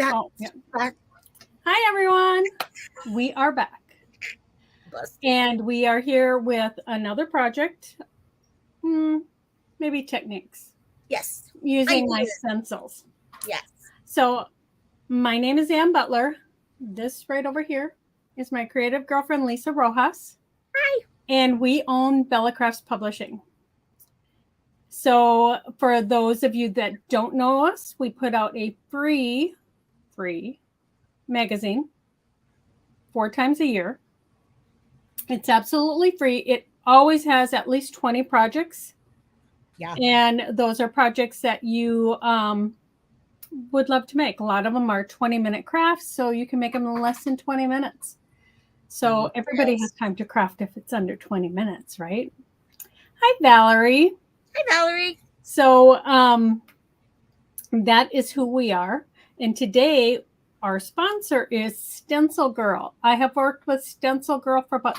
Back. Oh, yeah. Back. Hi, everyone. We are back. And we are here with another project, maybe techniques. Yes. Using my stencils. Yes. So my name is Ann Butler. This right over here is my creative girlfriend, Lisa Rojas. Hi. And we own Bella Crafts Publishing. So for those of you that don't know us, we put out a free magazine 4 times a year. It's absolutely free. It always has at least 20 projects. Yeah. And those are projects that you would love to make. A lot of them are 20-minute crafts, so you can make them in less than 20 minutes. So everybody has time to craft if it's under 20 minutes, right? Hi, Valerie. Hi, Valerie. So that is who we are. And today, our sponsor is StencilGirl. I have worked with StencilGirl for about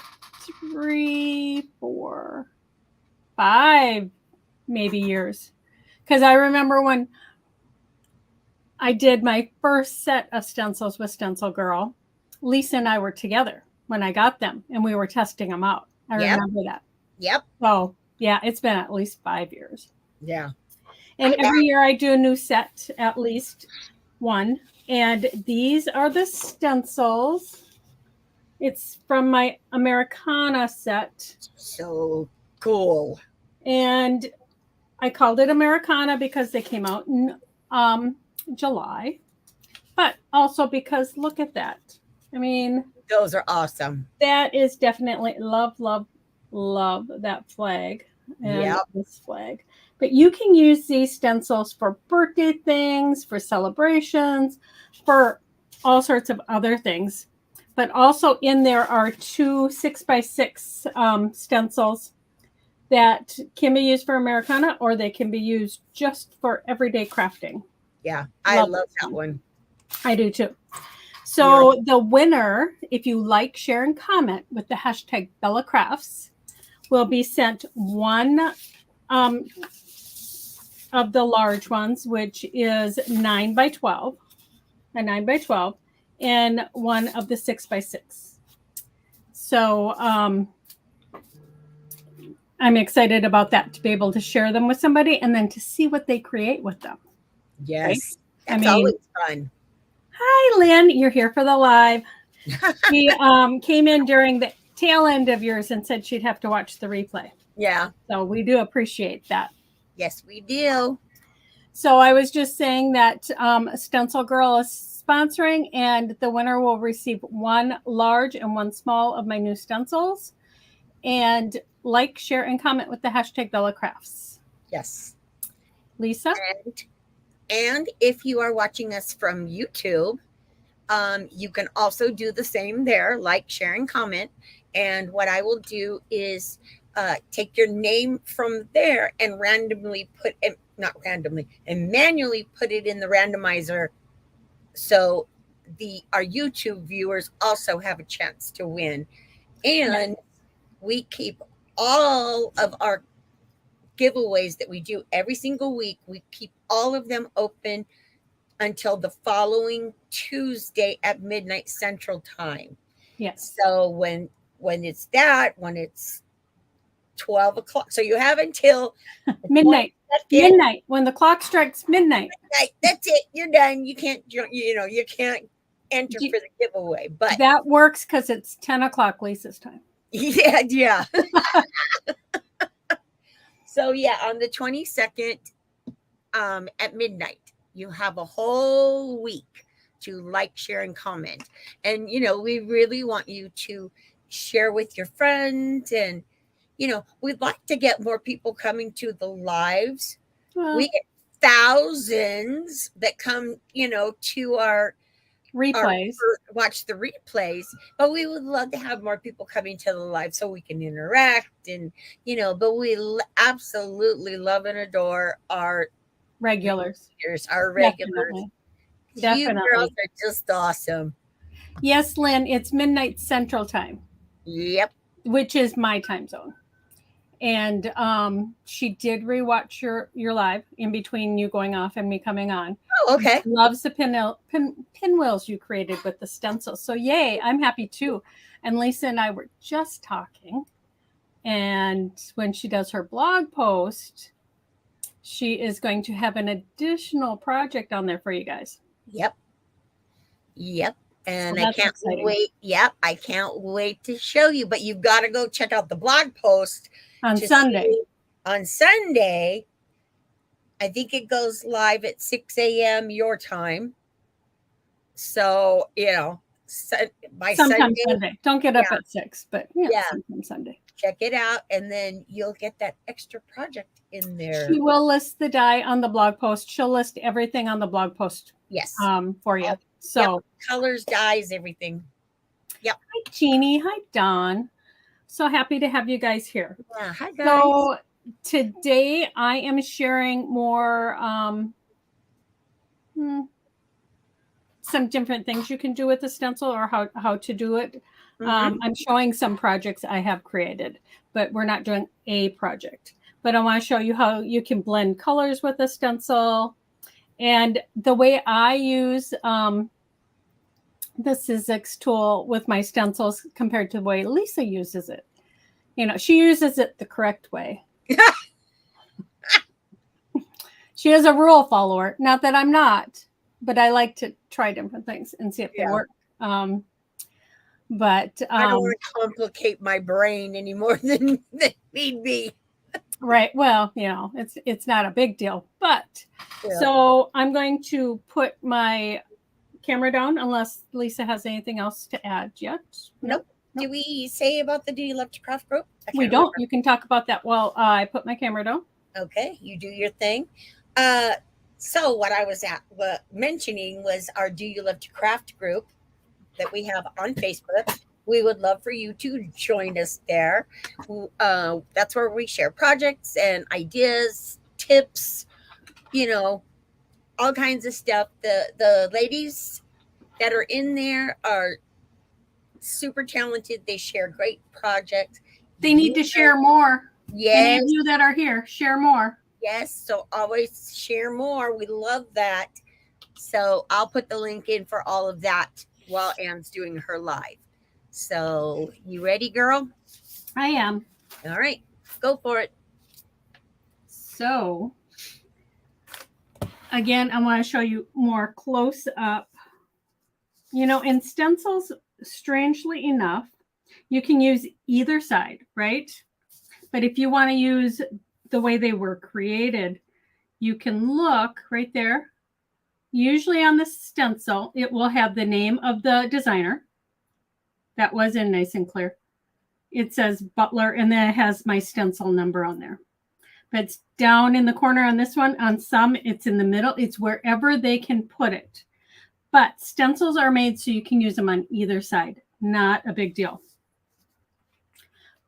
3, 4, 5 maybe years. Because I remember when I did my first set of stencils with StencilGirl, Lisa and I were together when I got them, and we were testing them out. I remember that. Yep. So, yeah, it's been at least 5 years. Yeah. And every year I do a new set, at least one. And these are the stencils. It's from my Americana set. So cool. And I called it Americana because they came out in July. But also because look at that. I mean, those are awesome. That is definitely love that flag. And this flag. But you can use these stencils for birthday things, for celebrations, for all sorts of other things. But also in there are 2 6x6 stencils that can be used for Americana, or they can be used just for everyday crafting. Yeah, I love that one. I do too. So the winner, if you like, share, and comment with the hashtag BellaCrafts, will be sent one of the large ones, which is 9x12, a 9x12, and one of the 6x6. So I'm excited about that, to be able to share them with somebody and then to see what they create with them. Yes, right? That's always fun. Hi, Lynn. You're here for the live. She came in during the tail end of yours and said she'd have to watch the replay. Yeah. So we do appreciate that. Yes, we do. So I was just saying that StencilGirl is sponsoring, and the winner will receive 1 large and 1 small of my new stencils. And like, share, and comment with the hashtag BellaCrafts. Yes. Lisa? And if you are watching us from YouTube, you can also do the same there, like, share, and comment. And what I will do is take your name from there and randomly put it, not randomly, and manually put it in the randomizer. So our YouTube viewers also have a chance to win. And we keep all of our giveaways that we do every single week. We keep all of them open until the following Tuesday at midnight Central Time. Yes. So when it's 12 o'clock. So you have until midnight. Midnight. When the clock strikes midnight. That's it. You're done. You can't enter for the giveaway. But that works because it's 10 o'clock Lisa's time. Yeah. So yeah, on the 22nd at midnight, you have a whole week to like, share, and comment. And we really want you to share with your friends, and we'd like to get more people coming to the lives. We get thousands that come to our replays, watch the replays, but we would love to have more people coming to the live so we can interact, and but we absolutely love and adore our regulars. Definitely. You girls are just awesome. Yes, Lynn, it's midnight Central Time. Yep. Which is my time zone. And she did rewatch your live in between you going off and me coming on. Oh, okay. She loves the pinwheels you created with the stencils. So yay, I'm happy too. And Lisa and I were just talking. And when she does her blog post, she is going to have an additional project on there for you guys. Yep. And So I can't exciting. wait. Yep. I can't wait to show you, but you've got to go check out the blog post On Sunday. On Sunday. I think it goes live at 6 a.m. your time. So, by sometime Sunday. Don't get up at 6, but sometime Sunday. Check it out, and then you'll get that extra project in there. She will list the die on the blog post. She'll list everything on the blog post. Yes. For you. So colors, dyes, everything. Yep. Hi, Jeannie. Hi, Dawn. So happy to have you guys here. Yeah, hi, guys. So today I am sharing more some different things you can do with the stencil, or how to do it. I'm showing some projects I have created, but we're not doing a project. But I want to show you how you can blend colors with a stencil. And the way I use the Sizzix tool with my stencils compared to the way Lisa uses it. She uses it the correct way. She is a rule follower. Not that I'm not, but I like to try different things and see if they work. But I don't want to complicate my brain any more than need be. Right. Well, it's not a big deal. But so I'm going to put my camera down unless Lisa has anything else to add yet. Nope. Do we say about the Do You Love to Craft group? We don't. Remember. You can talk about that while I put my camera down. Okay. You do your thing. So what I was mentioning was our Do You Love to Craft group that we have on Facebook. We would love for you to join us there. That's where we share projects and ideas, tips, all kinds of stuff. The ladies that are in there are super talented. They share great projects. They need to share more. Yes. Any of you that are here, share more. Yes. So always share more. We love that. So I'll put the link in for all of that while Anne's doing her live. So you ready, girl? I am. All right. Go for it. So again, I want to show you more close up. In stencils, strangely enough, you can use either side, right? But if you want to use the way they were created, you can look right there. Usually on the stencil, it will have the name of the designer. That was in nice and clear. It says Butler, and then it has my stencil number on there. But it's down in the corner on this one. On some, it's in the middle. It's wherever they can put it. But stencils are made so you can use them on either side. Not a big deal.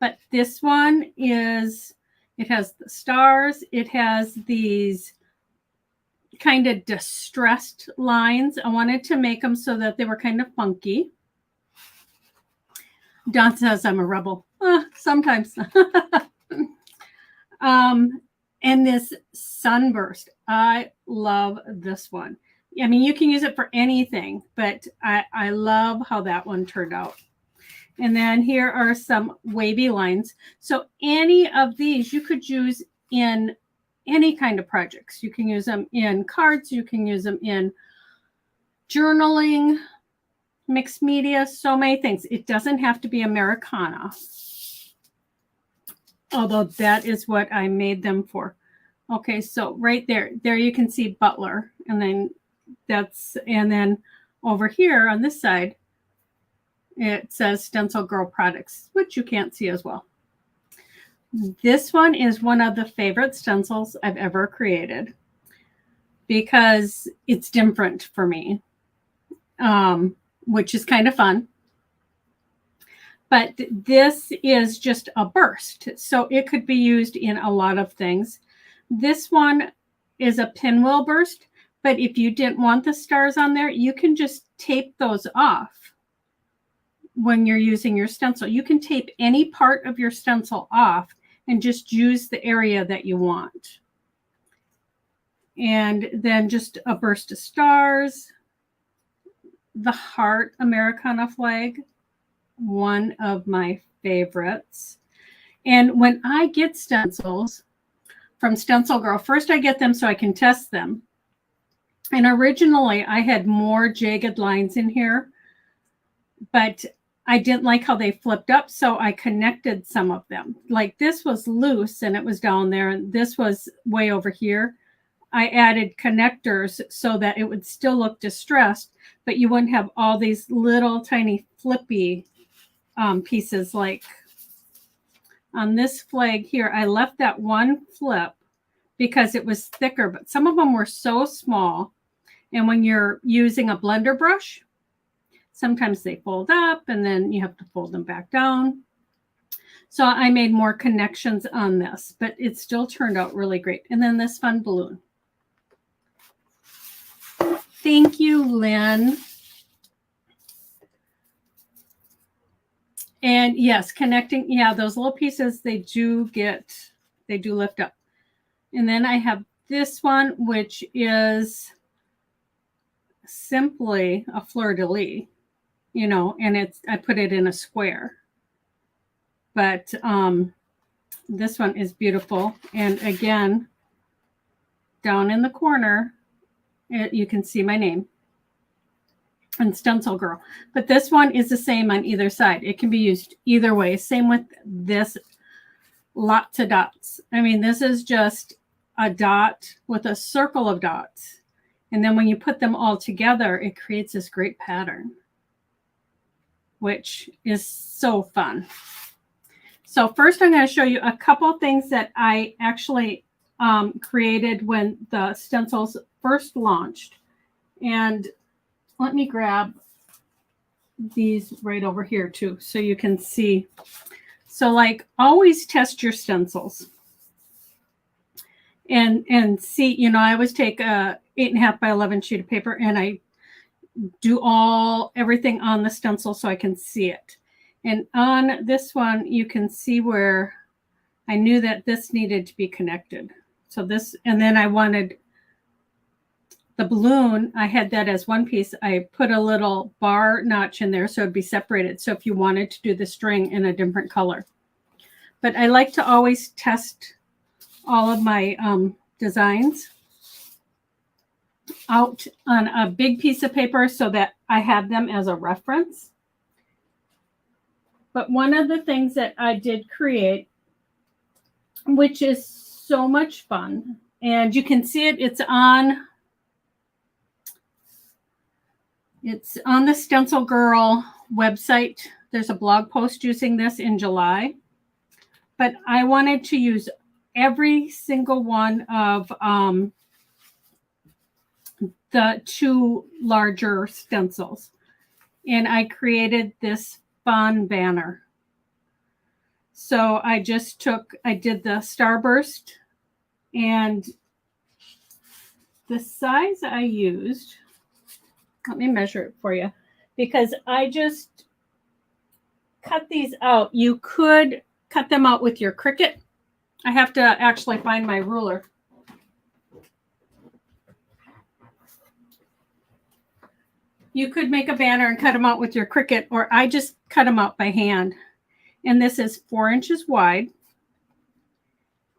But this one it has the stars. It has these kind of distressed lines. I wanted to make them so that they were kind of funky. Don says I'm a rebel. Sometimes. And this sunburst. I love this one. I mean, you can use it for anything, but I love how that one turned out. And then here are some wavy lines. So any of these you could use in any kind of projects. You can use them in cards. You can use them in journaling, mixed media, so many things. It doesn't have to be Americana. Although that is what I made them for. Okay, so right there you can see Butler. And then over here on this side, it says StencilGirl products, which you can't see as well. This one is one of the favorite stencils I've ever created because it's different for me, which is kind of fun. But this is just a burst, so it could be used in a lot of things. This one is a pinwheel burst, but if you didn't want the stars on there, you can just tape those off when you're using your stencil. You can tape any part of your stencil off and just use the area that you want. And then just a burst of stars, the heart Americana flag, one of my favorites. And when I get stencils from StencilGirl, first I get them so I can test them. And originally I had more jagged lines in here, but I didn't like how they flipped up, so I connected some of them. Like this was loose and it was down there, and this was way over here. I added connectors so that it would still look distressed, but you wouldn't have all these little tiny flippy pieces. Like on this flag here, I left that one flip because it was thicker, but some of them were so small. And when you're using a blender brush, sometimes they fold up and then you have to fold them back down. So I made more connections on this, but it still turned out really great. And then this fun balloon. Thank you, Lynn. And yes, connecting, yeah, those little pieces, they do lift up. And then I have this one, which is simply a fleur-de-lis, you know, and I put it in a square. But this one is beautiful. And again, down in the corner, you can see my name and StencilGirl. But this one is the same on either side. It can be used either way. Same with this, lots of dots. I mean, this is just a dot with a circle of dots. And then when you put them all together, it creates this great pattern, which is so fun. So first I'm going to show you a couple things that I actually created when the stencils first launched. And let me grab these right over here too, so you can see. So like, always test your stencils and see, you know, I always take a 8.5 by 11 sheet of paper and I do everything on the stencil so I can see it. And on this one, you can see where I knew that this needed to be connected. So this, and then I wanted the balloon, I had that as one piece. I put a little bar notch in there so it'd be separated. So if you wanted to do the string in a different color. But I like to always test all of my designs out on a big piece of paper so that I have them as a reference. But one of the things that I did create, which is so much fun, and you can see it, it's on the StencilGirl website. There's a blog post using this in July. But I wanted to use every single one of the two larger stencils. And I created this fun banner. So I did the starburst, and the size I used, let me measure it for you, because I just cut these out. You could cut them out with your Cricut. I have to actually find my ruler. You could make a banner and cut them out with your Cricut, or I just cut them out by hand. And this is 4 inches wide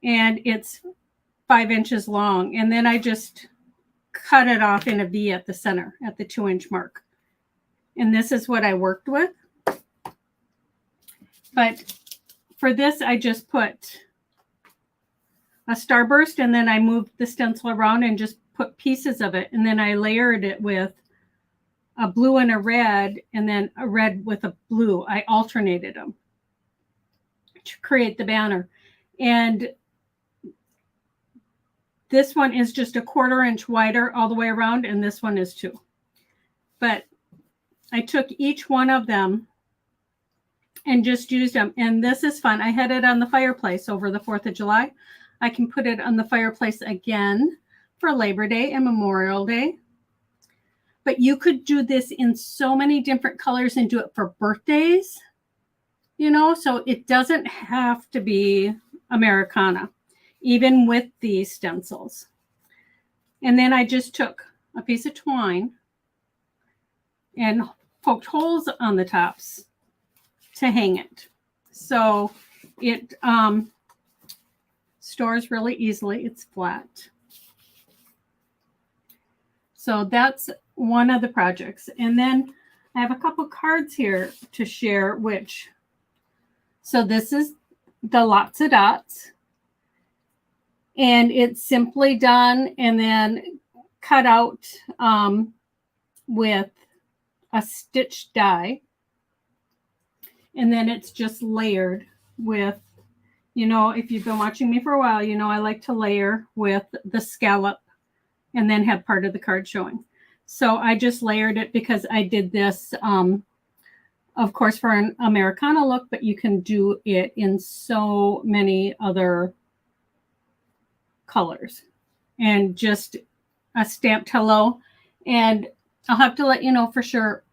and it's 5 inches long. And then I just cut it off in a V at the center at the 2-inch mark. And this is what I worked with. But for this, I just put a starburst and then I moved the stencil around and just put pieces of it. And then I layered it with a blue and a red, and then a red with a blue. I alternated them to create the banner. And this one is just a 1/4 inch wider all the way around, and this one is 2. But I took each one of them and just used them. And this is fun. I had it on the fireplace over the 4th of July. I can put it on the fireplace again for Labor Day and Memorial Day. But you could do this in so many different colors and do it for birthdays, you know, so it doesn't have to be Americana, even with these stencils. And then I just took a piece of twine and poked holes on the tops to hang it. So it stores really easily. It's flat. So that's one of the projects. And then I have a couple cards here to share, so this is the Lots of Dots. And it's simply done and then cut out with a stitch die. And then it's just layered with, if you've been watching me for a while, I like to layer with the scallop and then have part of the card showing. So I just layered it because I did this, of course, for an Americana look, but you can do it in so many other colors. And just a stamped hello. And I'll have to let you know for sure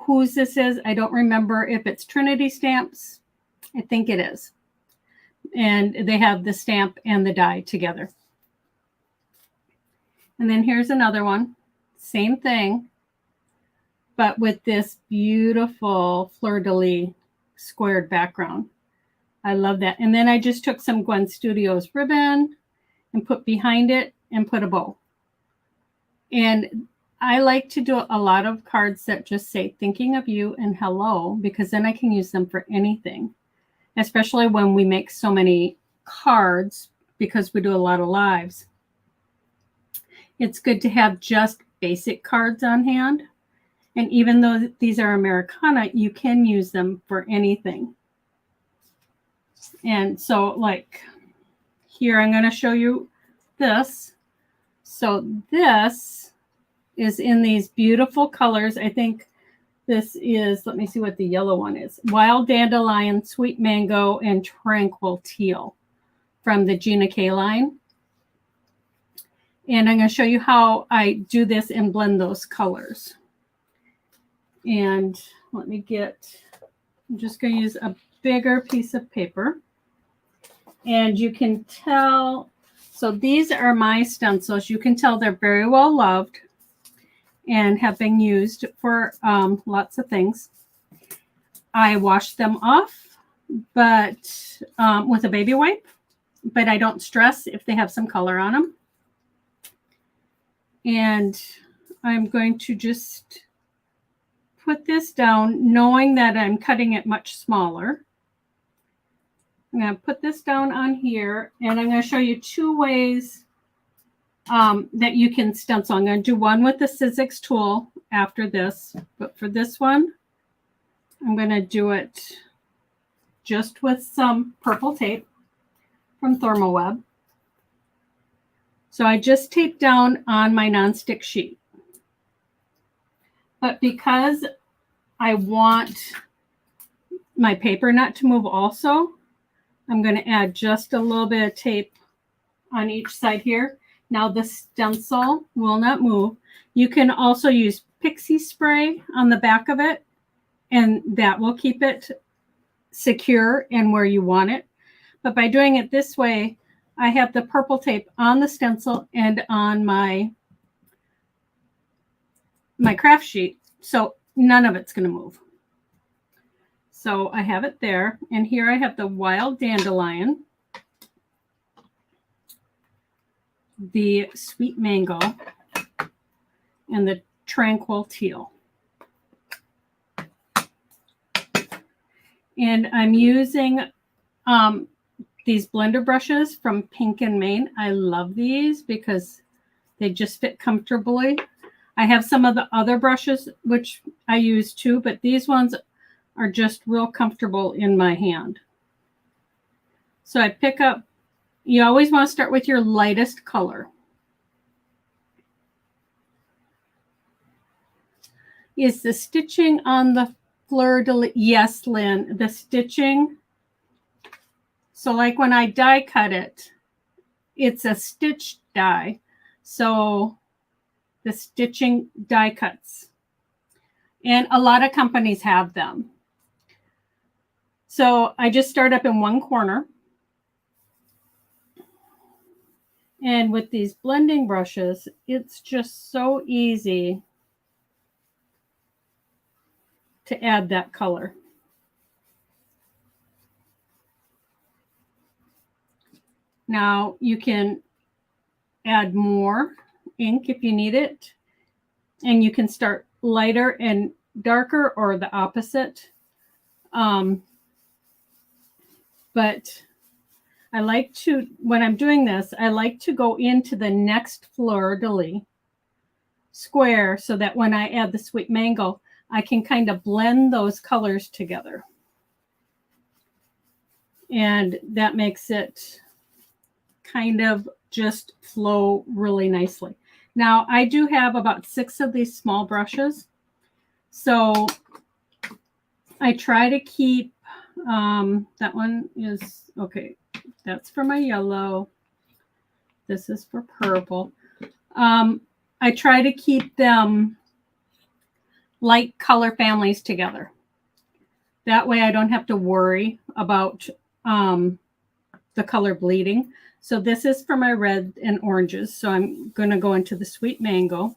whose this is. I don't remember if it's Trinity Stamps. I think it is. And they have the stamp and the die together. And then here's another one. Same thing, but with this beautiful fleur-de-lis squared background. I love that. And then I just took some Gwen Studios ribbon and put behind it and put a bow. And I like to do a lot of cards that just say thinking of you and hello, because then I can use them for anything, especially when we make so many cards because we do a lot of lives. It's good to have just basic cards on hand. And even though these are Americana, you can use them for anything. And so like here, I'm going to show you this. So this is in these beautiful colors. I think this is, let me see what the yellow one is. Wild Dandelion, Sweet Mango, and Tranquil Teal from the Gina K line. And I'm going to show you how I do this and blend those colors. And let me I'm just going to use a bigger piece of paper. And you can tell, so these are my stencils. You can tell they're very well loved and have been used for lots of things. I wash them off, but with a baby wipe, but I don't stress if they have some color on them. And I'm going to just put this down, knowing that I'm cutting it much smaller. I'm going to put this down on here, and I'm going to show you two ways that you can stencil. I'm going to do one with the Sizzix tool after this, but for this one, I'm going to do it just with some purple tape from Thermoweb. So I just taped down on my nonstick sheet. But because I want my paper not to move also, I'm going to add just a little bit of tape on each side here. Now the stencil will not move. You can also use pixie spray on the back of it, and that will keep it secure and where you want it. But by doing it this way, I have the purple tape on the stencil and on my craft sheet, so none of it's going to move. So I have it there, and here I have the Wild Dandelion, the Sweet Mango, and the Tranquil Teal. And I'm using these blender brushes from Pink and Maine. I love these because they just fit comfortably. I have some of the other brushes which I use too, but these ones are just real comfortable in my hand. So I pick up, you always want to start with your lightest color. Is the stitching on the fleur-de-lis? Yes, Lynn, the stitching. So like when I die cut it, it's a stitch die. So the stitching die cuts. And a lot of companies have them. So I just start up in one corner. And with these blending brushes, it's just so easy to add that color. Now you can add more ink if you need it, and you can start lighter and darker or the opposite. But I like to, when I'm doing this, I like to go into the next fleur-de-lis square so that when I add the sweet mango, I can kind of blend those colors together. And that makes it kind of just flow really nicely. Now, I do have about 6 of these small brushes. So I try to keep, that one is, okay, that's for my yellow. This is for purple. I try to keep them light color families together. That way I don't have to worry about the color bleeding. So this is for my red and oranges. So I'm going to go into the sweet mango.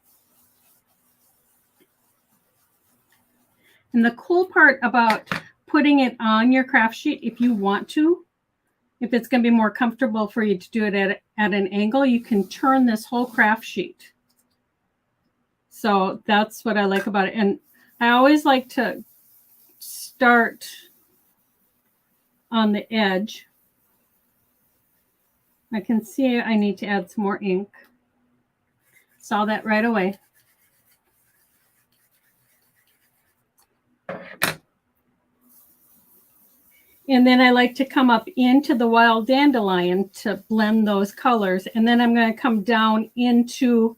And the cool part about putting it on your craft sheet, if you want to, if it's going to be more comfortable for you to do it at an angle, you can turn this whole craft sheet. So that's what I like about it. And I always like to start on the edge. I can see I need to add some more ink. Saw that right away. And then I like to come up into the wild dandelion to blend those colors. And then I'm going to come down into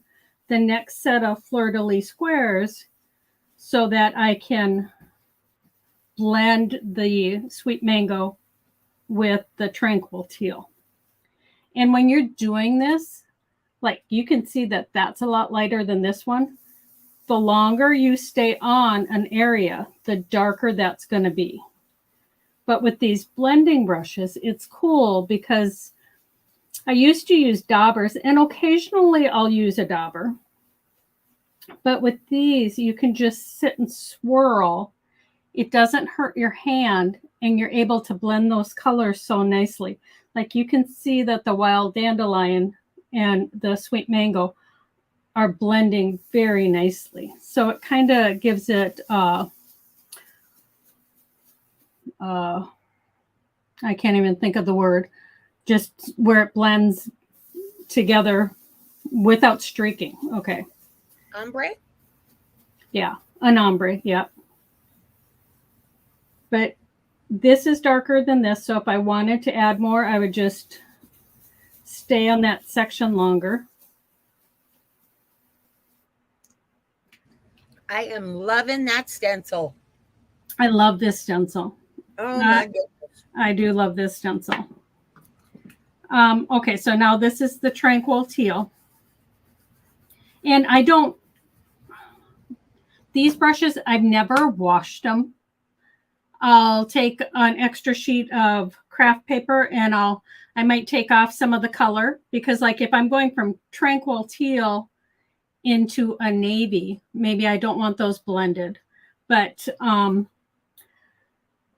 the next set of fleur-de-lis squares so that I can blend the sweet mango with the tranquil teal. And when you're doing this, like you can see that that's a lot lighter than this one. The longer you stay on an area, the darker that's going to be. But with these blending brushes, it's cool because I used to use daubers, and occasionally I'll use a dauber. But with these, you can just sit and swirl. It doesn't hurt your hand, and you're able to blend those colors so nicely. Like you can see that the wild dandelion and the sweet mango are blending very nicely. So it kind of gives it, I can't even think of the word, just where it blends together without streaking. Okay. Ombre? Yeah, an ombre, yeah. But this is darker than this, so if I wanted to add more, I would just stay on that section longer. I am loving that stencil. I love this stencil. Oh my goodness. I do love this stencil. Okay, so now this is the tranquil teal. And I don't, these brushes, I've never washed them. I'll take an extra sheet of craft paper and I might take off some of the color, because like if I'm going from tranquil teal into a navy, maybe I don't want those blended. But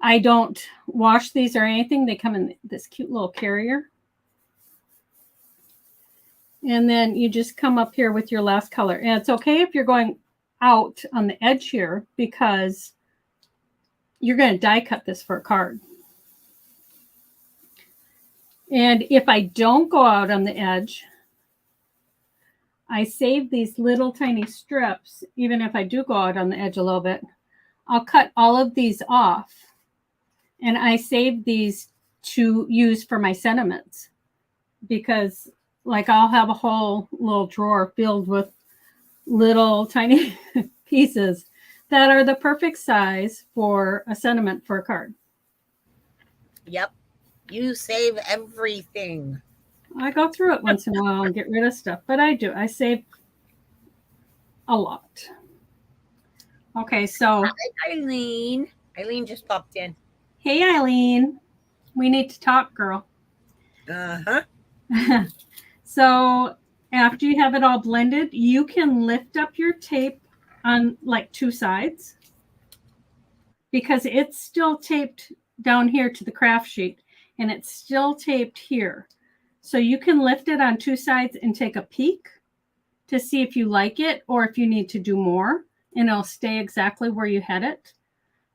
I don't wash these or anything. They come in this cute little carrier. And then you just come up here with your last color. And it's okay if you're going out on the edge here, because you're going to die cut this for a card. And if I don't go out on the edge, I save these little tiny strips. Even if I do go out on the edge a little bit, I'll cut all of these off. And I save these to use for my sentiments, because like I'll have a whole little drawer filled with little tiny pieces that are the perfect size for a sentiment for a card. Yep. You save everything. I go through it once in a while and get rid of stuff, but I do. I save a lot. Okay, so. Hi, Eileen. Eileen just popped in. Hey, Eileen. We need to talk, girl. Uh-huh. So after you have it all blended, you can lift up your tape on like two sides because it's still taped down here to the craft sheet and it's still taped here. So you can lift it on two sides and take a peek to see if you like it or if you need to do more, and it'll stay exactly where you had it.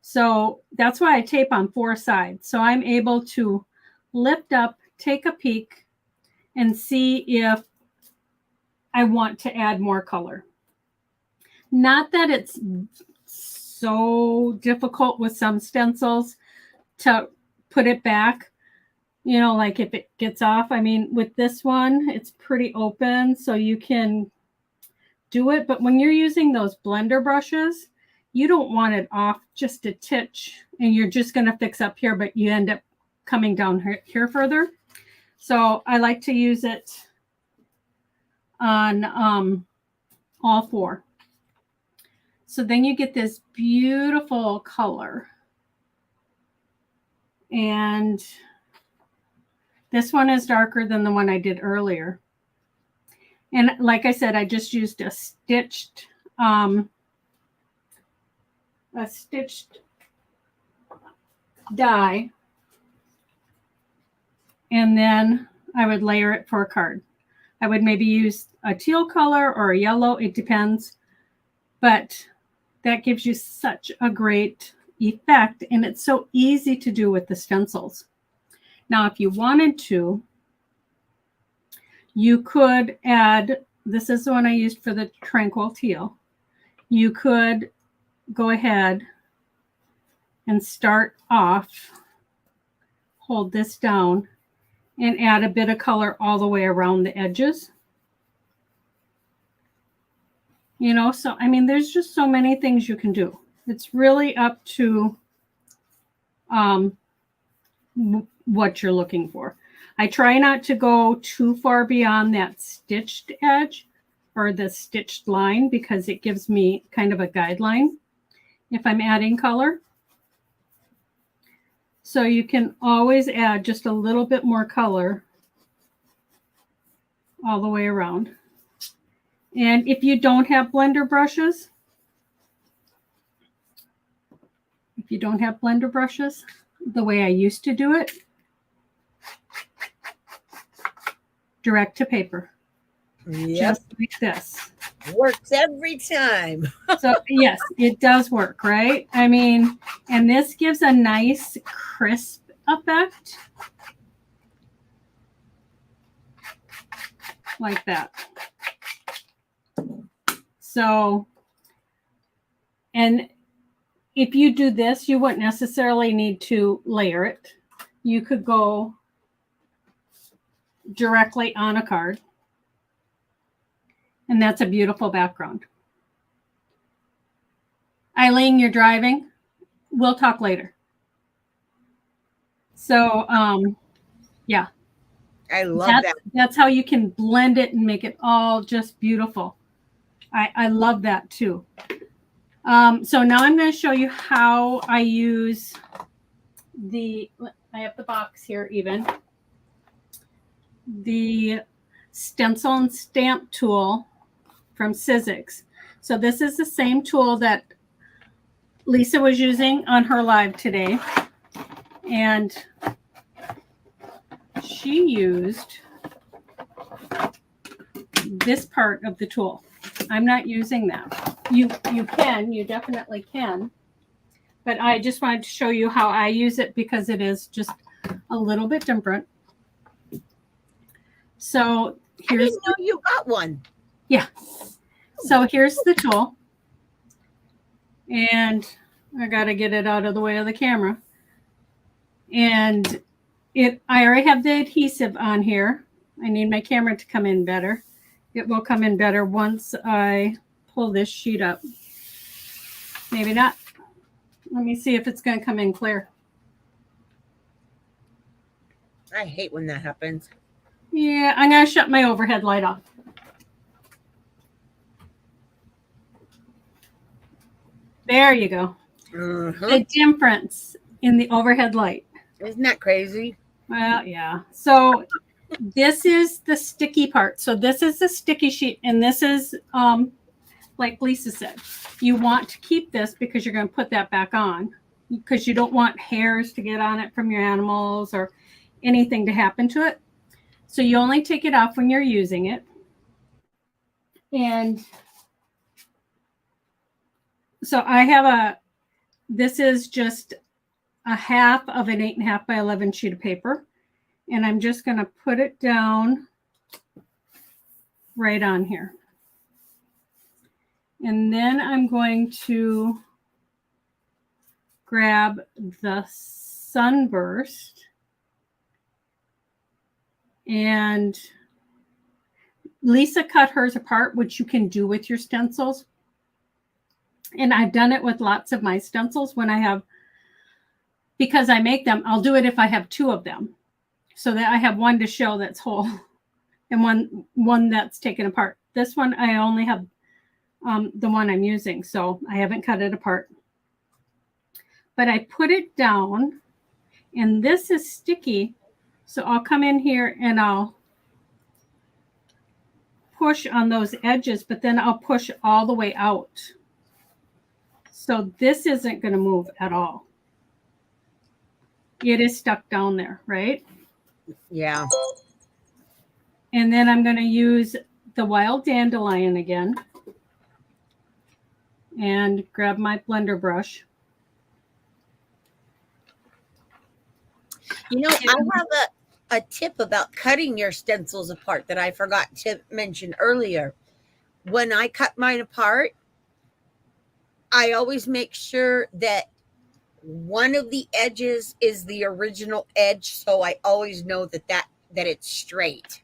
So that's why I tape on four sides. So I'm able to lift up, take a peek, and see if I want to add more color. Not that it's so difficult with some stencils to put it back, you know, like if it gets off. I mean, with this one, it's pretty open, so you can do it. But when you're using those blender brushes, you don't want it off just a titch and you're just going to fix up here, but you end up coming down here further. So I like to use it on all four. So then you get this beautiful color. And this one is darker than the one I did earlier. And like I said, I just used a stitched die. And then I would layer it for a card. I would maybe use a teal color or a yellow. It depends. But that gives you such a great effect. And it's so easy to do with the stencils. Now, if you wanted to, you could add, this is the one I used for the Tranquil Teal. You could go ahead and start off, hold this down, and add a bit of color all the way around the edges. You know, so, I mean, there's just so many things you can do. It's really up to what you're looking for. I try not to go too far beyond that stitched edge or the stitched line because it gives me kind of a guideline if I'm adding color. So you can always add just a little bit more color all the way around. And if you don't have blender brushes, the way I used to do it, direct to paper. Yep. Just like this. Works every time. So yes, it does work, right? I mean, and this gives a nice crisp effect. Like that. So, and if you do this, you wouldn't necessarily need to layer it. You could go directly on a card. And that's a beautiful background. Eileen, you're driving. We'll talk later. So, yeah. I love that. That's how you can blend it and make it all just beautiful. I love that too. So now I'm going to show you how I use I have the box here even. The stencil and stamp tool from Sizzix. So this is the same tool that Lisa was using on her live today. And she used this part of the tool. I'm not using that. You definitely can. But I just wanted to show you how I use it because it is just a little bit different. So here's, I didn't know you got one. Yeah. So here's the tool. And I got to get it out of the way of the camera. And I already have the adhesive on here. I need my camera to come in better. It will come in better once I pull this sheet up. Maybe not. Let me see if it's going to come in clear. I hate when that happens. Yeah, I'm going to shut my overhead light off. There you go. The difference in the overhead light. Isn't that crazy? Well, yeah. So this is the sticky part. So this is the sticky sheet, and this is, like Lisa said, you want to keep this because you're going to put that back on, because you don't want hairs to get on it from your animals or anything to happen to it. So you only take it off when you're using it. And so I have this is just a half of an 8.5 by 11 sheet of paper. And I'm just going to put it down right on here. And then I'm going to grab the sunburst, and Lisa cut hers apart, which you can do with your stencils. And I've done it with lots of my stencils when I have, because I make them, I'll do it if I have 2 of them, so that I have one to show that's whole and one that's taken apart. This one, I only have the one I'm using, so I haven't cut it apart. But I put it down, and this is sticky, so I'll come in here and I'll push on those edges, but then I'll push all the way out. So this isn't going to move at all. It is stuck down there, right? Yeah. And then I'm going to use the wild dandelion again and grab my blender brush. You know, I have a tip about cutting your stencils apart that I forgot to mention earlier. When I cut mine apart, I always make sure that one of the edges is the original edge, so I always know that it's straight.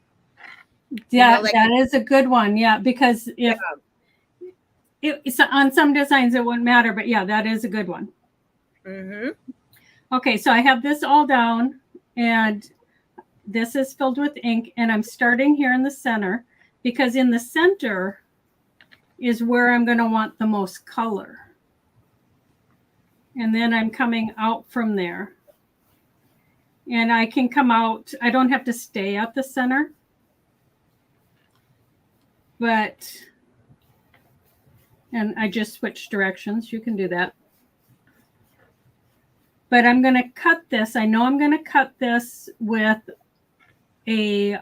Yeah, that is a good one. Yeah, because if it's on some designs it wouldn't matter, but yeah, that is a good one. Mm-hmm. Okay, so I have this all down, and this is filled with ink, and I'm starting here in the center, because in the center is where I'm going to want the most color. And then I'm coming out from there. And I can come out, I don't have to stay at the center, but, and I just switch directions, you can do that. But I'm going to cut this. I know I'm going to cut this with a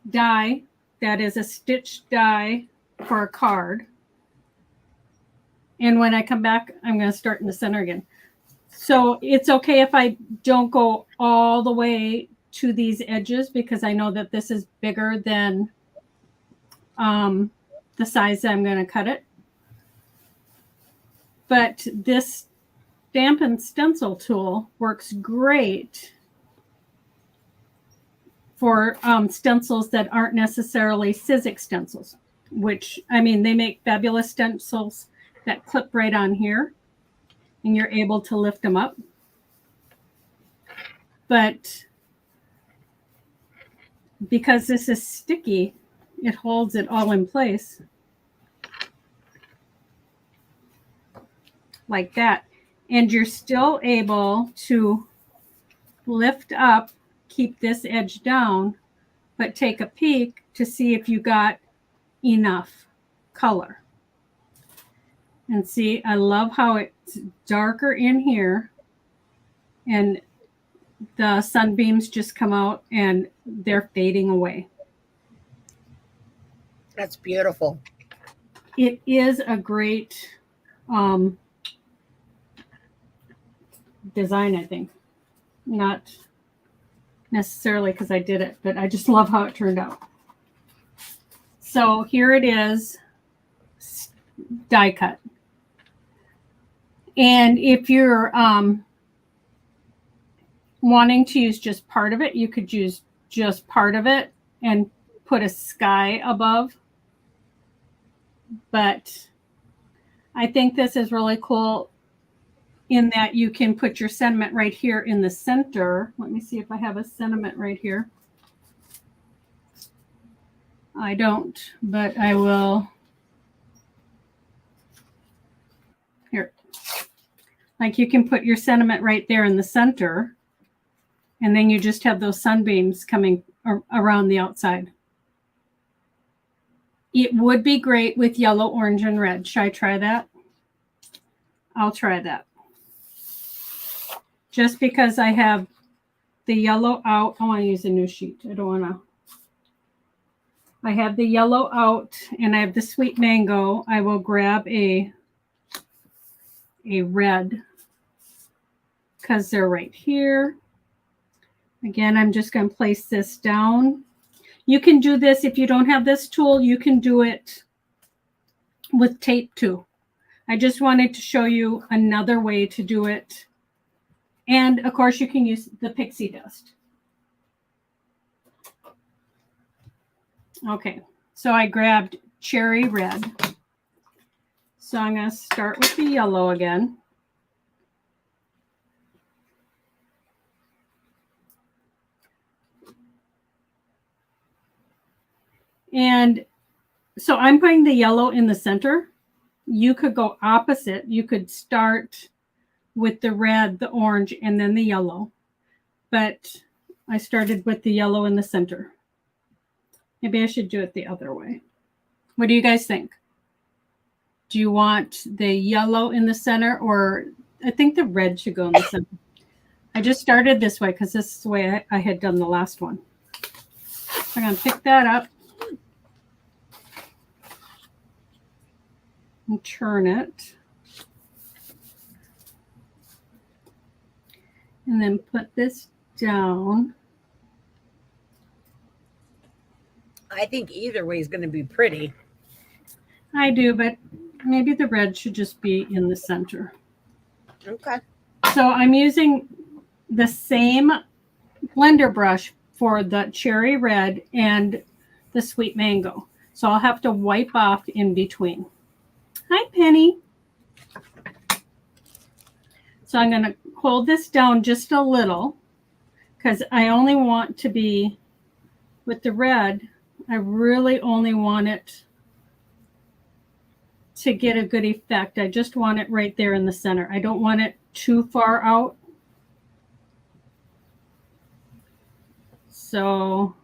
die that is a stitched die for a card. And when I come back, I'm going to start in the center again. So it's okay if I don't go all the way to these edges, because I know that this is bigger than the size that I'm going to cut it. But this stamp and stencil tool works great for stencils that aren't necessarily Sizzix stencils, which, I mean, they make fabulous stencils that clip right on here, and you're able to lift them up. But because this is sticky, it holds it all in place. Like that. And you're still able to lift up, keep this edge down, but take a peek to see if you got enough color. And see, I love how it's darker in here, and the sunbeams just come out and they're fading away. That's beautiful. It is a great design, I think. Not necessarily because I did it, but I just love how it turned out. So here it is, die cut. And if you're wanting to use just part of it, you could use just part of it and put a sky above. But I think this is really cool in that you can put your sentiment right here in the center. Let me see if I have a sentiment right here. I don't, but I will. Here. Like, you can put your sentiment right there in the center. And then you just have those sunbeams coming around the outside. It would be great with yellow, orange, and red. Should I try that? I'll try that. Just because I have the yellow out. I want to use a new sheet. I don't want to. I have the yellow out and I have the sweet mango. I will grab a red because they're right here. Again, I'm just going to place this down. You can do this if you don't have this tool. You can do it with tape too. I just wanted to show you another way to do it. And of course, you can use the pixie dust. Okay, so I grabbed cherry red. So I'm going to start with the yellow again. And so I'm putting the yellow in the center. You could go opposite. You could start with the red, the orange, and then the yellow. But I started with the yellow in the center. Maybe I should do it the other way. What do you guys think? Do you want the yellow in the center, or I think the red should go in the center? I just started this way because this is the way I had done the last one. I'm going to pick that up and turn it. And then put this down. I think either way is going to be pretty. I do, but maybe the red should just be in the center. Okay. So I'm using the same blender brush for the cherry red and the sweet mango. So I'll have to wipe off in between. Hi, Penny. So I'm going to hold this down just a little because I only want to be with the red. I really only want it to get a good effect. I just want it right there in the center. I don't want it too far out. So,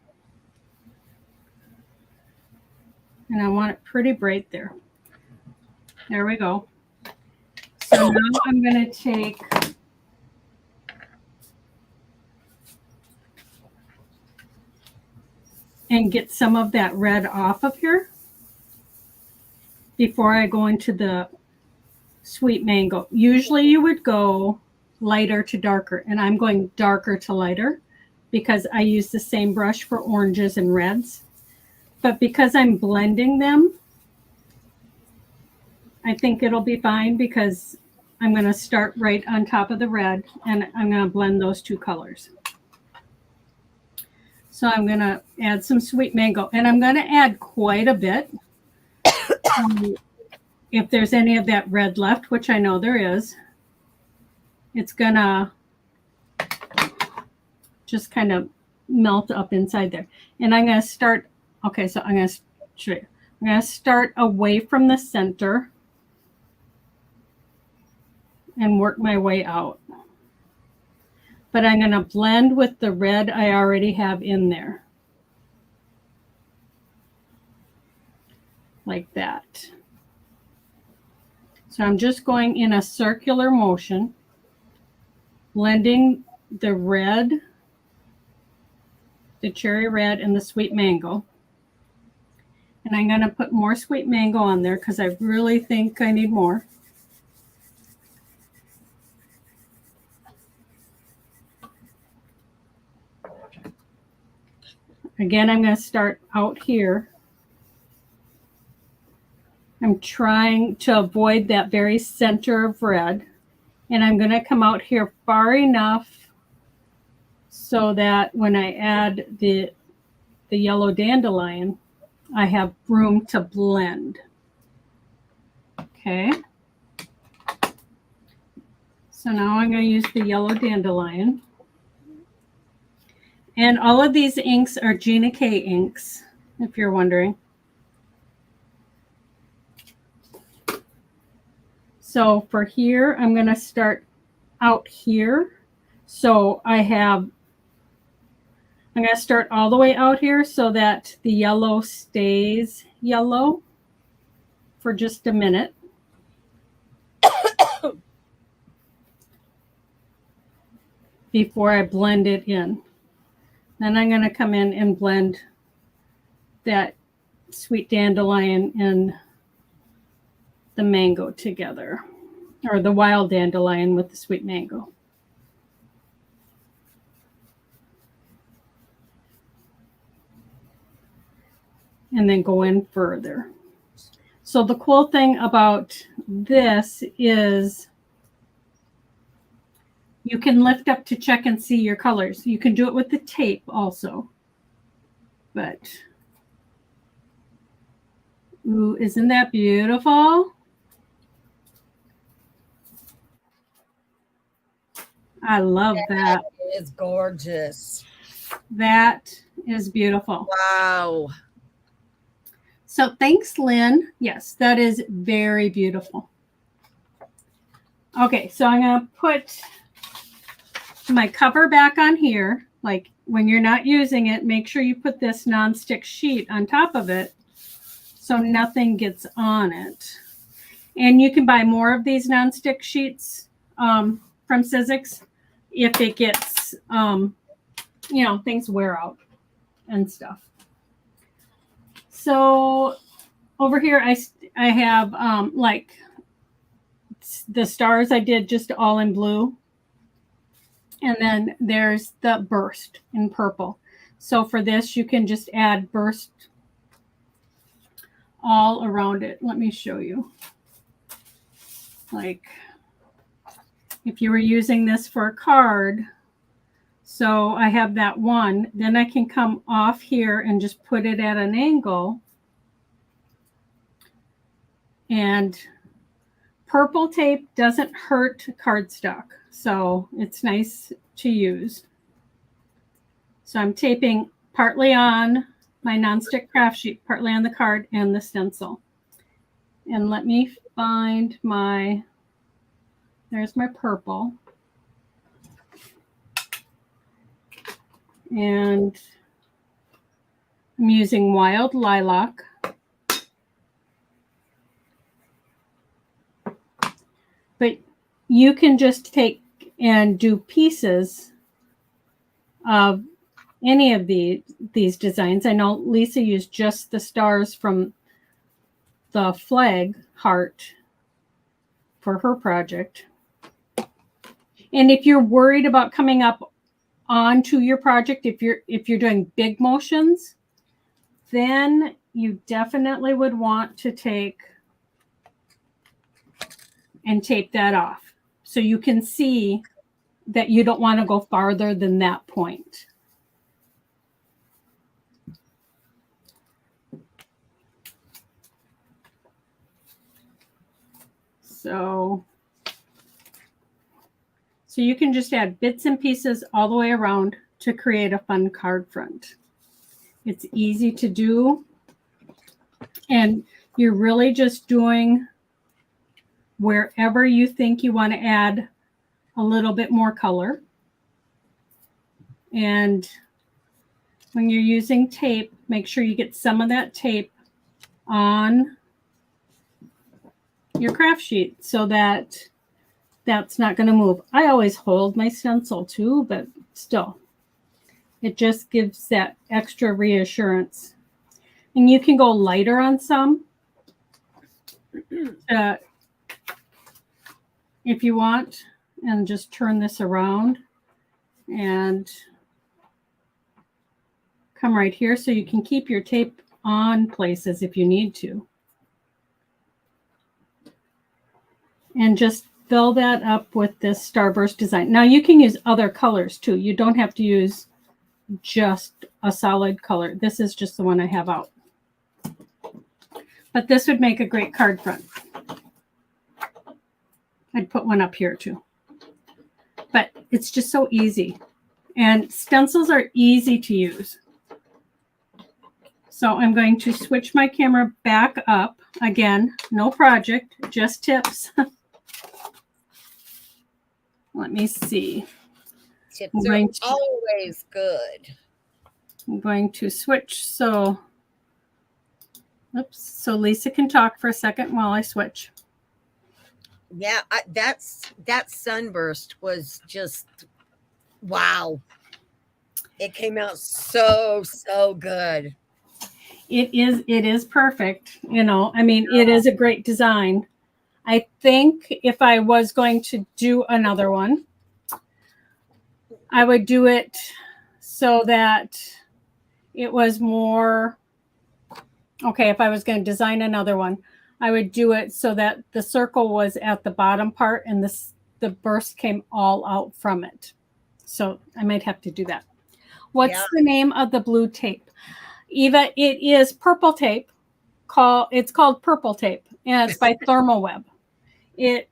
and I want it pretty bright there. There we go. So now I'm going to take and get some of that red off of here before I go into the sweet mango. Usually you would go lighter to darker, and I'm going darker to lighter because I use the same brush for oranges and reds. But because I'm blending them, I think it'll be fine because I'm going to start right on top of the red and I'm going to blend those two colors. So I'm going to add some sweet mango, and I'm going to add quite a bit. If there's any of that red left, which I know there is, it's going to just kind of melt up inside there. And I'm going to start, okay, so I'm going to show you. I'm going to start away from the center and work my way out. But I'm going to blend with the red I already have in there. Like that. So I'm just going in a circular motion, blending the red, the cherry red, and the sweet mango. And I'm going to put more sweet mango on there because I really think I need more. Again, I'm going to start out here. I'm trying to avoid that very center of red. And I'm going to come out here far enough so that when I add the yellow dandelion, I have room to blend. Okay. So now I'm going to use the yellow dandelion. And all of these inks are Gina K inks, if you're wondering. So for here, I'm going to start out here. So I have I'm going to start all the way out here so that the yellow stays yellow for just a minute. Before I blend it in. Then I'm going to come in and blend that sweet dandelion and the mango together, or the wild dandelion with the sweet mango. And then go in further. So the cool thing about this is you can lift up to check and see your colors. You can do it with the tape also. But, ooh, isn't that beautiful? I love that. That is gorgeous. That is beautiful. Wow. So thanks, Lynn. Yes, that is very beautiful. Okay, so I'm going to put my cover back on here. Like when you're not using it, make sure you put this nonstick sheet on top of it so nothing gets on it. And you can buy more of these nonstick sheets from Sizzix if it gets, you know, things wear out and stuff. So over here, I have like the stars I did just all in blue. And then there's the burst in purple. So for this, you can just add burst all around it. Let me show you. Like if you were using this for a card, so I have that one, then I can come off here and just put it at an angle. And purple tape doesn't hurt cardstock, so it's nice to use. So I'm taping partly on my nonstick craft sheet, partly on the card and the stencil. And let me find my, there's my purple. And I'm using Wild Lilac. But you can just take and do pieces of any of these designs. I know Lisa used just the stars from the flag heart for her project. And if you're worried about coming up onto your project, if you're doing big motions, then you definitely would want to take and tape that off so you can see that you don't want to go farther than that point. So you can just add bits and pieces all the way around to create a fun card front. It's easy to do, and you're really just doing wherever you think you want to add a little bit more color. And when you're using tape, make sure you get some of that tape on your craft sheet so that that's not going to move. I always hold my stencil too, but still, it just gives that extra reassurance. And you can go lighter on some if you want, and just turn this around and come right here so you can keep your tape on places if you need to. And just fill that up with this starburst design. Now you can use other colors too. You don't have to use just a solid color. This is just the one I have out. But this would make a great card front. I'd put one up here too. But it's just so easy. And stencils are easy to use. So I'm going to switch my camera back up. Again, no project, just tips. Let me see. Tips are always good. I'm going to switch so Lisa can talk for a second while I switch. Yeah, that sunburst was just wow. It came out so good. It is perfect. I mean, it is a great design. I think if I was going to do another one, I would do it so that it was more okay. If I was going to design another one, I would do it so that the circle was at the bottom part and the burst came all out from it. So I might have to do that. What's the name of the blue tape? Eva, it is purple tape. It's called purple tape, and it's by Thermoweb. It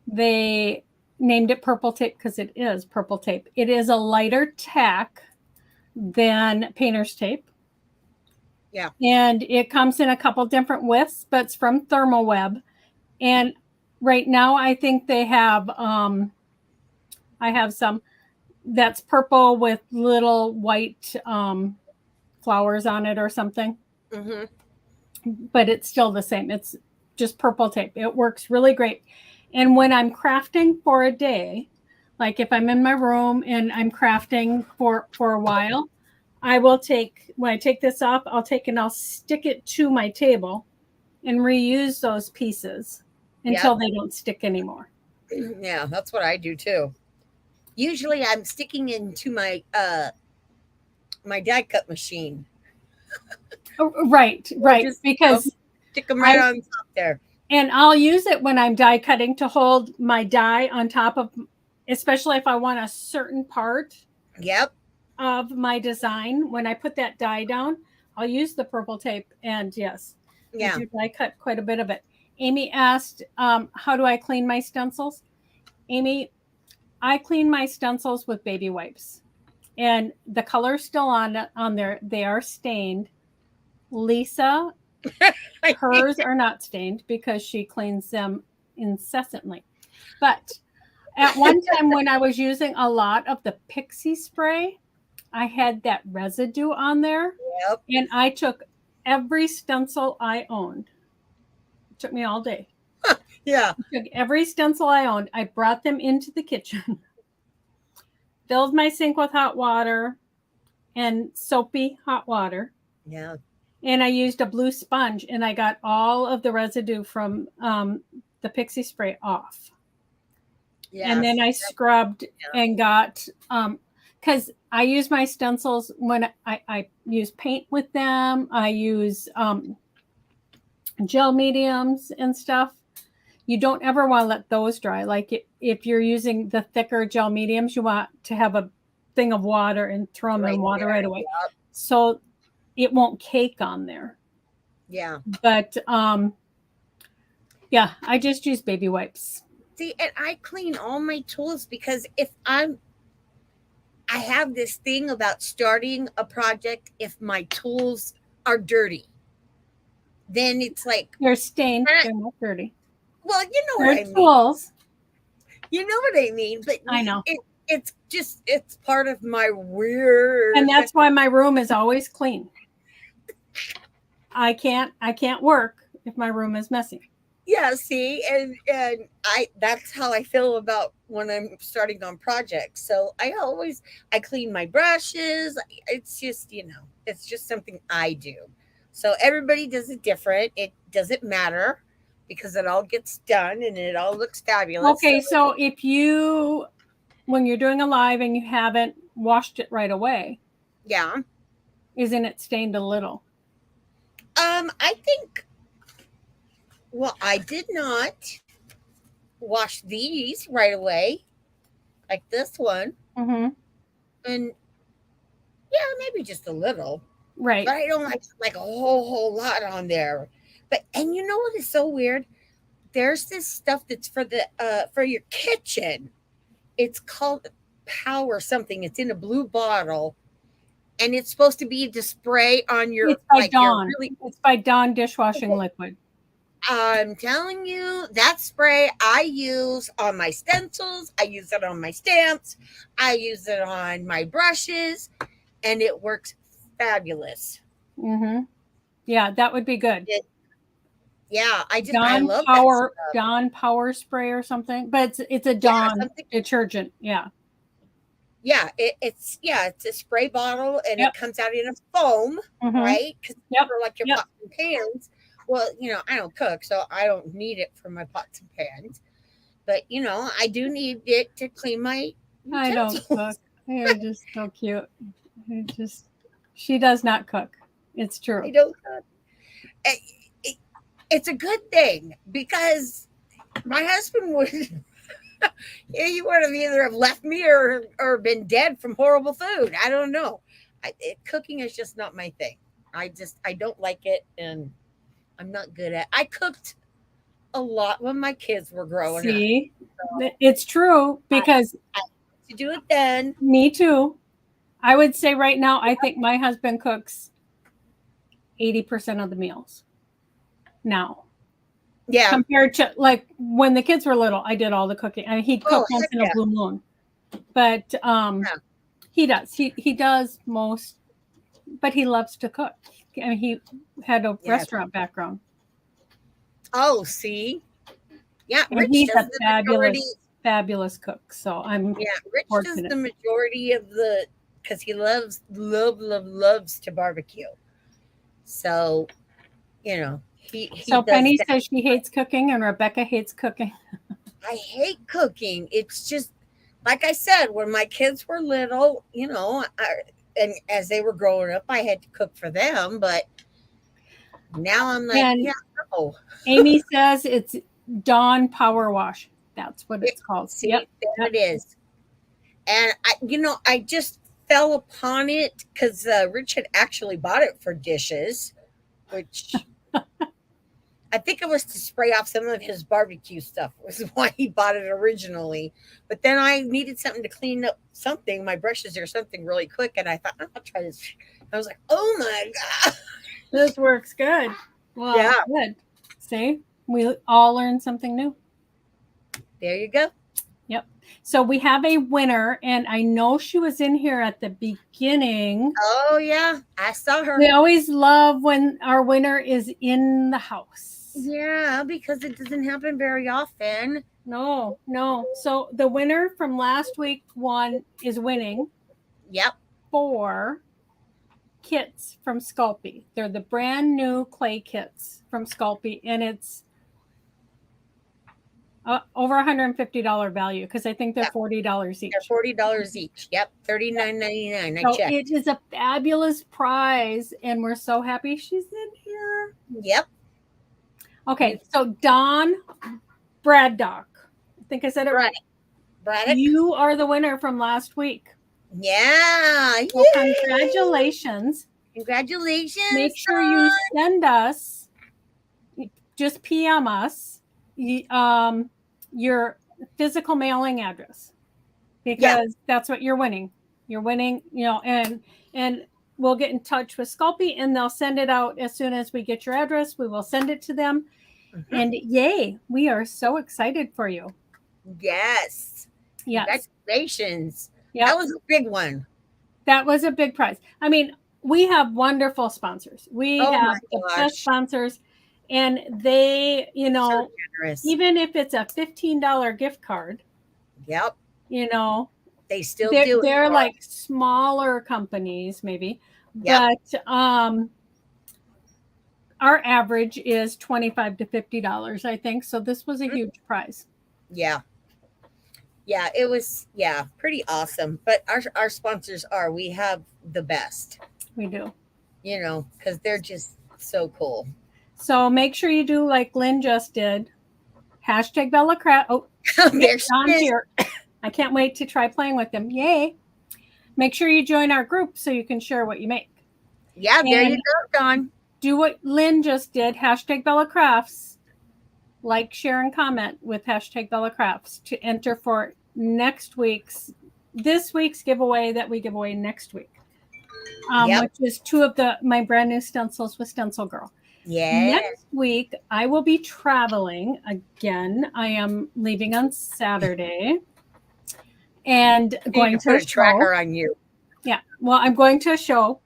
they named it purple tape because it is purple tape. It is a lighter tack than painter's tape. Yeah. And it comes in a couple different widths, but it's from Thermoweb. And right now I think they have I have some that's purple with little white flowers on it or something. Mm-hmm. But it's still the same. It's just purple tape. It works really great. And when I'm crafting for a day, like if I'm in my room and I'm crafting for a while, I will when I take this off, I'll stick it to my table and reuse those pieces until they don't stick anymore. Yeah, that's what I do too. Usually I'm sticking into my my die cut machine. Right. Because stick them right on top there. And I'll use it when I'm die cutting to hold my die on top of, especially if I want a certain part of my design. When I put that die down, I'll use the purple tape. And yes, I do die cut quite a bit of it. Amy asked, how do I clean my stencils? Amy, I clean my stencils with baby wipes. And the color's still on there. They are stained. Lisa, hers are not stained because she cleans them incessantly. But at one time when I was using a lot of the pixie spray, I had that residue on there. And I took every stencil I owned. It took me all day. Yeah. I took every stencil I owned. I brought them into the kitchen, filled my sink with hot water and soapy hot water. Yeah. And I used a blue sponge and I got all of the residue from the pixie spray off. Yes. And then I scrubbed and got, because I use my stencils when I use paint with them. I use gel mediums and stuff. You don't ever want to let those dry. Like if you're using the thicker gel mediums, you want to have a thing of water and throw them in water right away. Yep. So it won't cake on there. Yeah. But yeah, I just use baby wipes. See, and I clean all my tools because if I have this thing about starting a project, if my tools are dirty, then it's like they're stained, they're not dirty. Well, you know what I mean. Tools. You know what I mean, but I know. It's part of my weird. And that's why my room is always clean. I can't work if my room is messy. Yeah, see, and that's how I feel about when I'm starting on projects. So I clean my brushes. It's just, it's just something I do. So everybody does it different. It doesn't matter because it all gets done and it all looks fabulous. Okay, so when you're doing a live and you haven't washed it right away. Yeah. Isn't it stained a little? I think, well, I did not wash these right away, like this one. Mm-hmm. And yeah, maybe just a little. Right. But I don't like a whole lot on there. And you know what is so weird? There's this stuff that's for your kitchen. It's called Power something. It's in a blue bottle. And it's supposed to be to spray on your. It's by Dawn. It's by Dawn dishwashing liquid. I'm telling you, that spray I use on my stencils, I use it on my stamps, I use it on my brushes, and it works fabulous. Mm-hmm. Yeah, that would be good. Yeah, I love that stuff. Dawn Power Spray or something, but it's a Yeah, Dawn something. detergent. Yeah. Yeah, it's a spray bottle and Yep. it comes out in a foam, Mm-hmm. right? Because Yep. for like your Yep. pots and pans. Well, I don't cook, so I don't need it for my pots and pans. But I do need it to clean my I don't utensils. cook. You're just so cute. She does not cook. It's I true. don't cook. It, it, it's a good thing because my husband would he would have either have left me or been dead from horrible food. I don't know. Cooking is just not my thing. I don't like it, and I'm not good at. I cooked a lot when my kids were growing up. See, So it's true because I to do it then. me too. I would say right now, I think my husband cooks 80% of the meals now. Yeah. Compared to like when the kids were little, I did all the cooking. I mean, he'd cook once in a blue moon, but Yeah. he does. He does most, but he loves to cook. I mean, he had a Yes. restaurant background. Oh, see. Yeah, And Rich he's does a the majority. fabulous cook. So I'm Yeah, Rich does fortunate. the majority of the because he loves to barbecue. So he So does Penny that. says she hates cooking, and Rebecca hates cooking. I hate cooking. It's just like I said when my kids were little, and as they were growing up, I had to cook for them. But now I'm like, And yeah, no. Amy says it's Dawn Power Wash. That's what it's called. See, Yep. there it is. And I just fell upon it because Rich had actually bought it for dishes, which I think it was to spray off some of his barbecue stuff was why he bought it originally. But then I needed something to clean up something, my brushes or something really quick, and I thought, I'll try this. I was like, oh my God. This works good. Well, Yeah. good. See, we all learned something new. There you go. Yep. So we have a winner, and I know she was in here at the beginning. Oh, yeah. I saw her. We always love when our winner is in the house. Yeah, because it doesn't happen very often. No. So the winner from last week is winning. Yep. 4 kits from Sculpey. They're the brand new clay kits from Sculpey, and it's over $150 value because I think they're $40 each. They're $40 each. Yep, $39.99. I So checked. it is a fabulous prize, and we're so happy she's in here. Yep. Okay, so Don Braddock. I think I said it right. Braddock. You are the winner from last week. Yeah. So congratulations. Congratulations. Make sure you send us, just PM us, your physical mailing address because that's what you're winning. You're winning, and we'll get in touch with Sculpey and they'll send it out as soon as we get your address. We will send it to them. Mm-hmm. And yay, we are so excited for you. Yes. Congratulations. Yep. That was a big one. That was a big prize. I mean, we have wonderful sponsors. We have the best sponsors. And they, so even if it's a $15 gift card, yep, they still do it. They're like smaller companies, maybe, but our average is $25 to $50, I think. So this was a huge prize. Yeah, it was pretty awesome. But our sponsors we have the best. We do, because they're just so cool. So make sure you do like Lynn just did. Hashtag Bella Crafts. Oh, there's Don's here. I can't wait to try playing with them. Yay. Make sure you join our group so you can share what you make. Yeah, there you go, Don. Do what Lynn just did. Hashtag Bella Crafts. Like, share, and comment with hashtag Bella Crafts to enter for this week's giveaway that we give away next week. Which is 2 of my brand new stencils with StencilGirl. Yeah. Next week, I will be traveling again. I am leaving on Saturday and You need going to to put a a show. tracker on you. Yeah. Well, I'm going to a show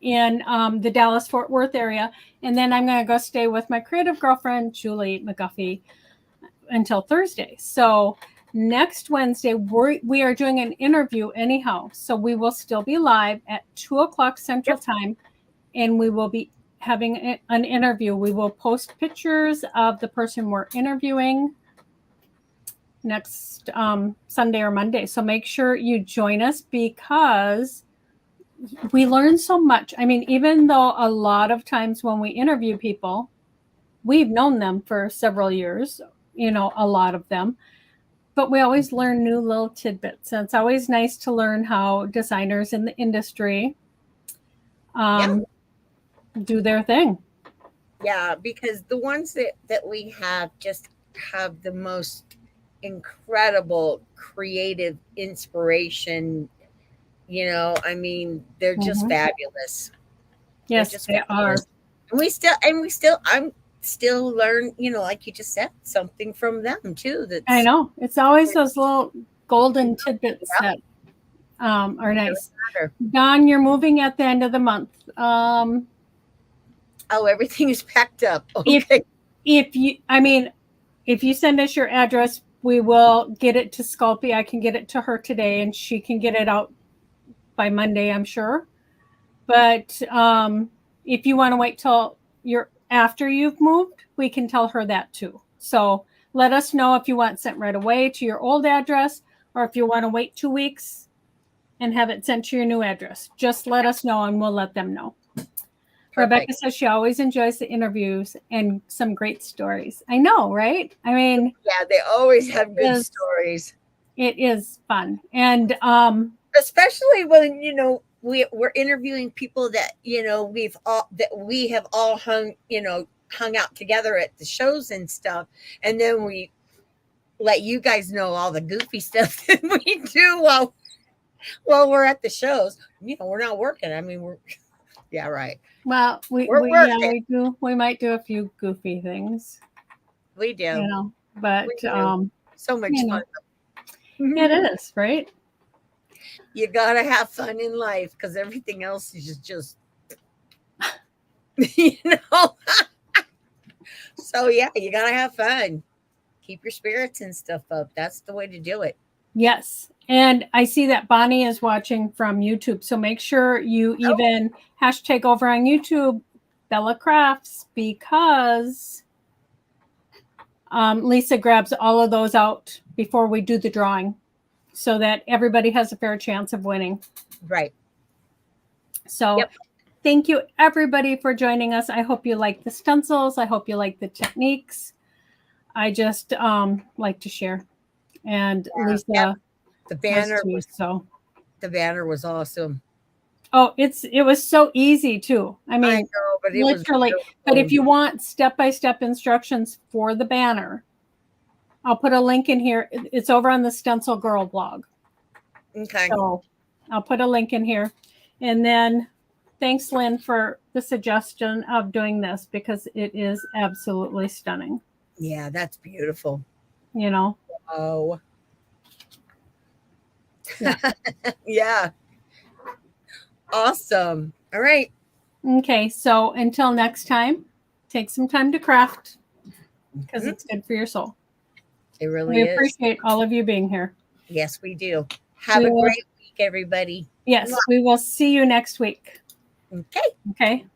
in the Dallas Fort Worth area. And then I'm going to go stay with my creative girlfriend, Julie McGuffey, until Thursday. So next Wednesday, we are doing an interview anyhow. So we will still be live at 2:00 Central Time, and we will be having an interview. We will post pictures of the person we're interviewing next Sunday or Monday. So make sure you join us because we learn so much. I mean, even though a lot of times when we interview people, we've known them for several years, a lot of them, but we always learn new little tidbits. And it's always nice to learn how designers in the industry do their thing. Yeah, because the ones that we have just have the most incredible creative inspiration. I mean, they're just fabulous. They're Yes, just they are. fabulous. I'm still learn, like you just said, something from them too. I That's know. It's always those little golden tidbits that are nice. matter. Don, you're moving at the end of the month. Oh, everything is packed up. Okay. If you send us your address, we will get it to Sculpey. I can get it to her today, and she can get it out by Monday, I'm sure. But if you want to wait till after you've moved, we can tell her that too. So let us know if you want sent right away to your old address, or if you want to wait 2 weeks and have it sent to your new address. Just let us know, and we'll let them know. Perfect. Rebecca says she always enjoys the interviews and some great stories. I know, right? I mean, yeah, they always have good stories. It is fun. And especially when, we're interviewing people that, we have all hung out together at the shows and stuff. And then we let you guys know all the goofy stuff that we do while we're at the shows. We're not working. I mean, yeah, right. Well, we do. We might do a few goofy things. We do. But so much fun. It is, right? You gotta have fun in life because everything else is just So yeah, you gotta have fun. Keep your spirits and stuff up. That's the way to do it. Yes. And I see that Bonnie is watching from YouTube. So make sure you even hashtag over on YouTube Bella Crafts, because Lisa grabs all of those out before we do the drawing so that everybody has a fair chance of winning. Right. So thank you, everybody, for joining us. I hope you like the stencils. I hope you like the techniques. I just like to share. And Lisa, the banner the banner was awesome. Oh, it was so easy too. I mean, I know, but literally. But if you want step-by-step instructions for the banner, I'll put a link in here. It's over on the StencilGirl blog. Okay. So I'll put a link in here. And then thanks, Lynn, for the suggestion of doing this, because it is absolutely stunning. Yeah, that's beautiful. Oh. Yeah. Yeah. Awesome. All right. Okay, so until next time, take some time to craft, because it's good for your soul. It really is. We appreciate all of you being here. Yes, we do. Have a great week, everybody. Yes, we will see you next week. Okay. Okay.